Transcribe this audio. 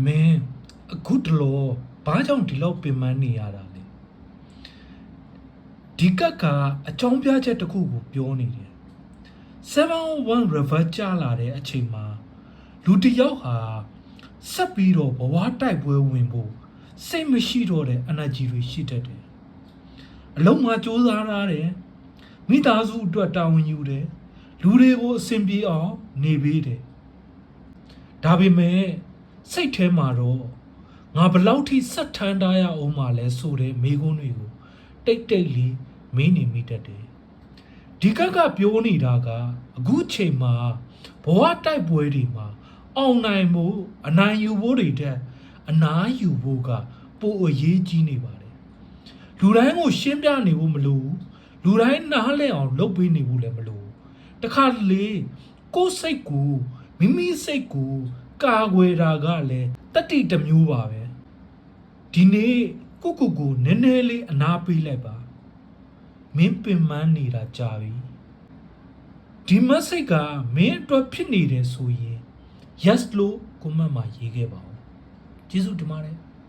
မင်းအခုတလောဘာကြောင့်ဒီလောက်ပင်ပန်းနေရတာလဲဒီကတ်ကအကြောင်းပြချက်တစ်ခုကိုပြောနေတယ်701 reverse ကြလာတဲ့အချိန်မှာလူတစ်ယောက်ဟာဆက်ပြီးတော့ဘဝတိုက်ပွဲဝင်ဖို့စိတ်မရှိတော့တဲ့ energy တွေရှိတတ်တယ်အလုံးမှာစူးစမ်းရတယ်မိသားစုအတွက်တာဝန်ယူတယ်လူတွေကိုအဆင်ပြေအောင်နေပေးတယ်ဒါပေမဲ့စိတ်ထဲမှာတော့ငါဘလောက်ထိဆက်ထမ်းထားရအောင်မလဲဆိုတဲ့မိကုန်းတွေကိုတိတ်တိတ်လေးမင်းနေမိတတ်တယ်ဒီကပြောနေတာကအခုချိန်မှာဘဝတိုက်ပွဲတွေမှာအောင်နိုင်မှုအနိုင်ယူဖို့တွေတဲ့အနားယူဖို့ကပိုအရေးကြီးနေပါတယ်လူတိုင်းကိုရှင်းပြနေဖို့မလိုလူတိုင်းနားလည်အောင်လုပ်ပေးနေဖို့လည်းမလိုတခါလေကိုယ်စိတ်ကိုမိမိစိတ်ကိုကာကွယ်တာကလည်းတတိတမျိုးပါပဲဒီနေ့ကိုနည်းနည်းလေးအနာပေးလိုက်ပါမင်းပင်ပန်းနေတာကြာပြီဒီ message ကမင်းအတွက်ဖြစ်နေတယ်ဆိုရင် yes လို့ comment မှာရေးခဲ့ပါဦးကျေးဇူးတင်ပါတယ်